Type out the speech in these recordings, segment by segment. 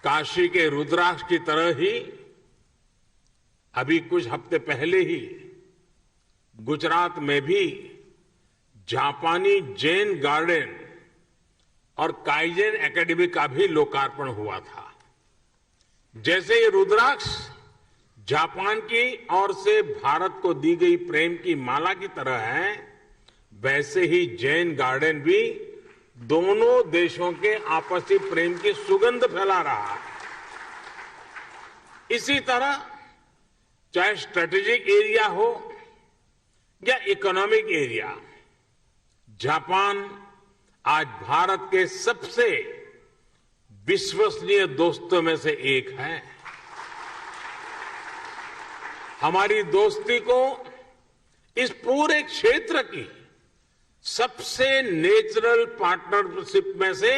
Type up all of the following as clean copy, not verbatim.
काशी के रुद्राक्ष की तरह ही अभी कुछ हफ्ते पहले ही गुजरात में भी जापानी जैन गार्डन और काइजेन एकेडमी का भी लोकार्पण हुआ था। जैसे ये रुद्राक्ष जापान की ओर से भारत को दी गई प्रेम की माला की तरह है, वैसे ही जैन गार्डन भी दोनों देशों के आपसी प्रेम की सुगंध फैला रहा है। इसी तरह चाहे स्ट्रेटेजिक एरिया हो या इकोनॉमिक एरिया, जापान आज भारत के सबसे विश्वसनीय दोस्तों में से एक है। हमारी दोस्ती को इस पूरे क्षेत्र की सबसे नेचुरल पार्टनरशिप में से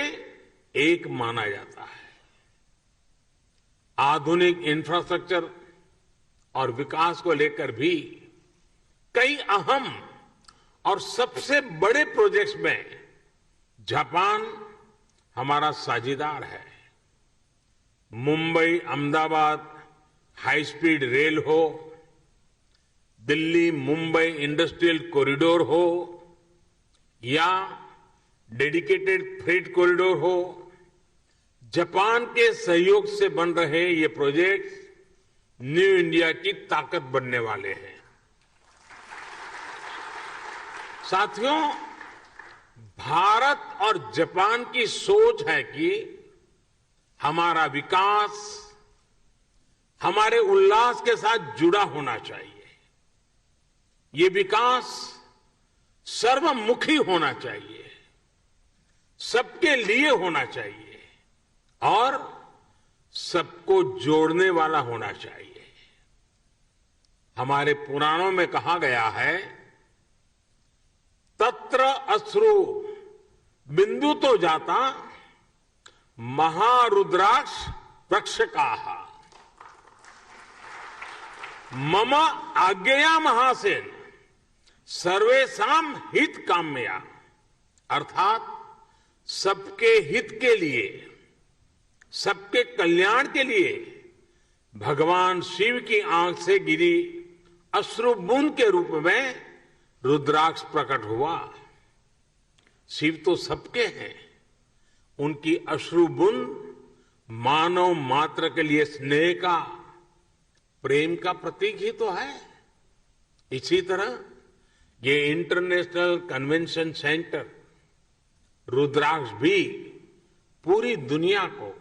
एक माना जाता है। आधुनिक इंफ्रास्ट्रक्चर और विकास को लेकर भी कई अहम और सबसे बड़े प्रोजेक्ट्स में जापान हमारा साझीदार है। Mumbai Ahmedabad high speed rail हो, दिल्ली मुंबई इंडस्ट्रियल कॉरिडोर हो या डेडिकेटेड फ्रेट कॉरिडोर हो, जापान के सहयोग से बन रहे ये प्रोजेक्ट न्यू इंडिया की ताकत बनने वाले हैं। साथियों, भारत और जापान की सोच है कि हमारा विकास हमारे उल्लास के साथ जुड़ा होना चाहिए। ये विकास सर्वमुखी होना चाहिए, सबके लिए होना चाहिए और सबको जोड़ने वाला होना चाहिए। हमारे पुराणों में कहा गया है, तत्र अश्रु बिंदु तो जाता महारुद्राक्ष वृक्षकाः मम आज्ञया महासेन सर्वेषाम हित काम्या। अर्थात सबके हित के लिए, सबके कल्याण के लिए भगवान शिव की आंख से गिरी अश्रु बूंद के रूप में रुद्राक्ष प्रकट हुआ। शिव तो सबके हैं, उनकी अश्रु बूंद मानव मात्र के लिए स्नेह का, प्रेम का प्रतीक ही तो है। इसी तरह ये इंटरनेशनल कन्वेंशन सेंटर रुद्राक्ष भी पूरी दुनिया को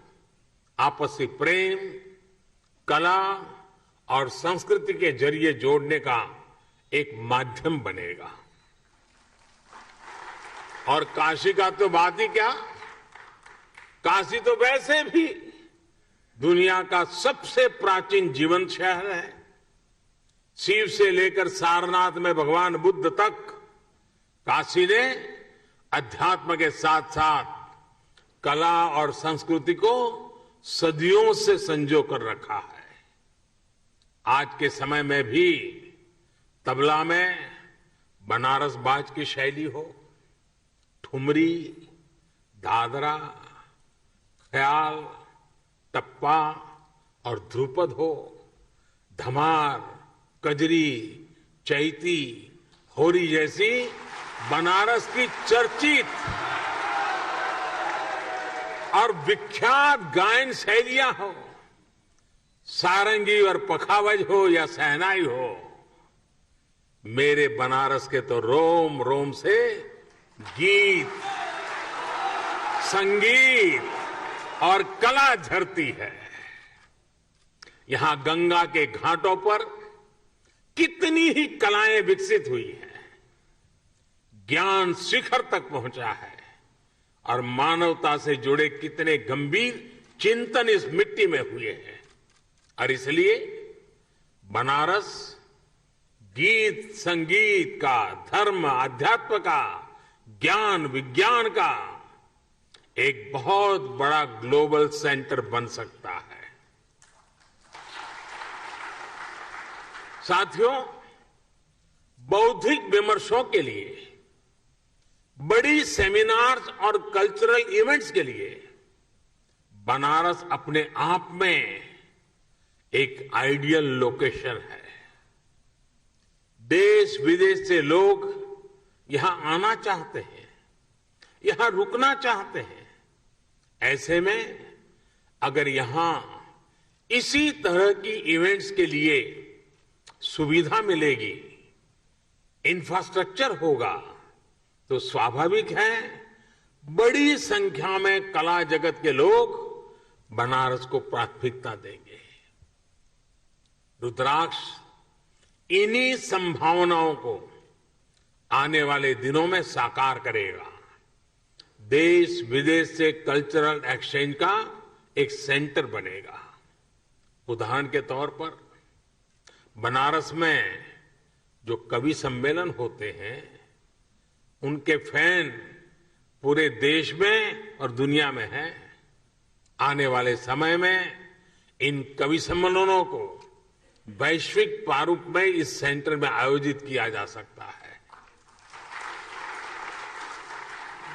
आपसी प्रेम, कला और संस्कृति के जरिए जोड़ने का एक माध्यम बनेगा। और काशी का तो बात ही क्या, काशी तो वैसे भी दुनिया का सबसे प्राचीन जीवंत शहर है। शिव से लेकर सारनाथ में भगवान बुद्ध तक काशी ने अध्यात्म के साथ साथ कला और संस्कृति को सदियों से संजो कर रखा है। आज के समय में भी तबला में बनारस बाज की शैली हो, ठुमरी, दादरा, ख्याल, टप्पा और ध्रुपद हो, धमार, कजरी, चैती, होरी जैसी बनारस की चर्चित और विख्यात गायन शैलियां हो, सारंगी और पखावज हो या शहनाई हो, मेरे बनारस के तो रोम रोम से गीत, संगीत और कला झरती है। यहां गंगा के घाटों पर कितनी ही कलाएं विकसित हुई हैं, ज्ञान शिखर तक पहुंचा है और मानवता से जुड़े कितने गंभीर चिंतन इस मिट्टी में हुए हैं। और इसलिए बनारस गीत संगीत का, धर्म अध्यात्म का, ज्ञान विज्ञान का एक बहुत बड़ा ग्लोबल सेंटर बन सकता है। साथियों, बौद्धिक विमर्शों के लिए, बड़ी सेमिनार्स और कल्चरल इवेंट्स के लिए बनारस अपने आप में एक आइडियल लोकेशन है। देश विदेश से लोग यहां आना चाहते हैं, यहां रुकना चाहते हैं। ऐसे में अगर यहां इसी तरह की इवेंट्स के लिए सुविधा मिलेगी, इंफ्रास्ट्रक्चर होगा, तो स्वाभाविक है बड़ी संख्या में कला जगत के लोग बनारस को प्राथमिकता देंगे। रुद्राक्ष इन्हीं संभावनाओं को आने वाले दिनों में साकार करेगा। देश विदेश से कल्चरल एक्सचेंज का एक सेंटर बनेगा। उदाहरण के तौर पर बनारस में जो कवि सम्मेलन होते हैं, उनके फैन पूरे देश में और दुनिया में हैं। आने वाले समय में इन कवि सम्मेलनों को वैश्विक प्रारूप में इस सेंटर में आयोजित किया जा सकता है।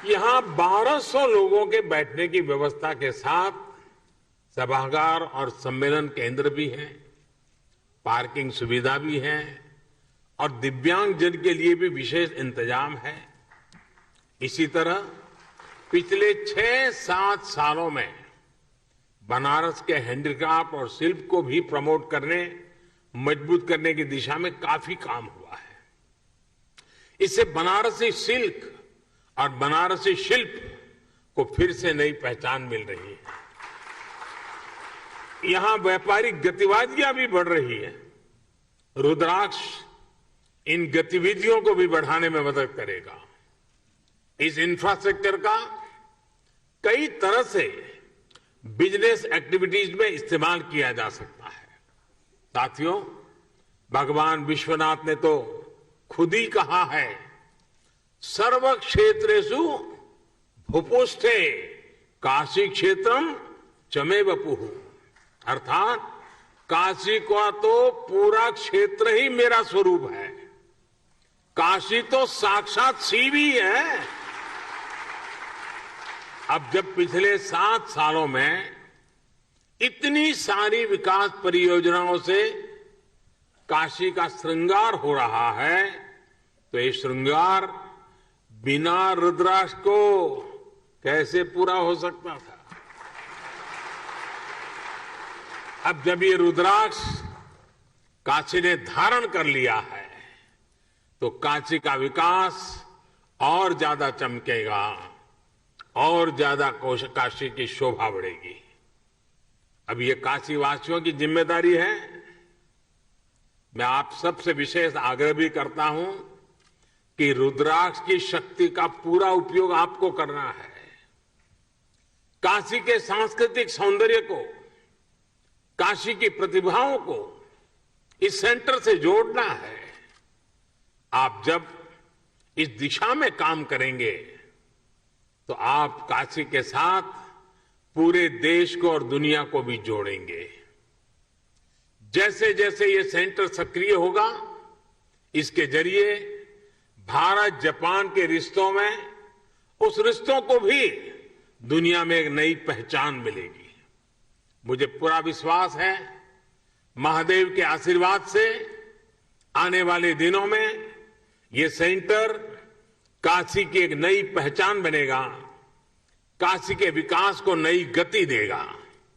यहां 1200 लोगों के बैठने की व्यवस्था के साथ सभागार और सम्मेलन केंद्र भी हैं, पार्किंग सुविधा भी है और दिव्यांगजन के लिए भी विशेष इंतजाम है। इसी तरह पिछले 6-7 सालों में बनारस के हैंडीक्राफ्ट और शिल्प को भी प्रमोट करने, मजबूत करने की दिशा में काफी काम हुआ है। इससे बनारसी सिल्क और बनारसी शिल्प को फिर से नई पहचान मिल रही है। यहां व्यापारिक गतिविधियां भी बढ़ रही है। रुद्राक्ष इन गतिविधियों को भी बढ़ाने में मदद करेगा। इस इंफ्रास्ट्रक्चर का कई तरह से बिजनेस एक्टिविटीज में इस्तेमाल किया जा सकता है। साथियों, भगवान विश्वनाथ ने तो खुद ही कहा है, सर्व क्षेत्रेषु भूपुष्ठे काशी क्षेत्रम चमे वपुः, अर्थात काशी का तो पूरा क्षेत्र ही मेरा स्वरूप है। काशी तो साक्षात शिव ही है। अब जब पिछले 7 सालों में इतनी सारी विकास परियोजनाओं से काशी का श्रृंगार हो रहा है, तो ये श्रृंगार बिना रुद्राक्ष को कैसे पूरा हो सकता था। अब जब ये रुद्राक्ष काशी ने धारण कर लिया है, तो काशी का विकास और ज्यादा चमकेगा और ज्यादा काशी की शोभा बढ़ेगी। अब ये काशी वासियों की जिम्मेदारी है। मैं आप सबसे विशेष आग्रह भी करता हूं कि रुद्राक्ष की शक्ति का पूरा उपयोग आपको करना है। काशी के सांस्कृतिक सौंदर्य को, काशी की प्रतिभाओं को इस सेंटर से जोड़ना है। आप जब इस दिशा में काम करेंगे, तो आप काशी के साथ पूरे देश को और दुनिया को भी जोड़ेंगे। जैसे जैसे ये सेंटर सक्रिय होगा, इसके जरिए भारत जापान के रिश्तों में, उस रिश्तों को भी दुनिया में एक नई पहचान मिलेगी। मुझे पूरा विश्वास है, महादेव के आशीर्वाद से आने वाले दिनों में ये सेंटर काशी की एक नई पहचान बनेगा, काशी के विकास को नई गति देगा।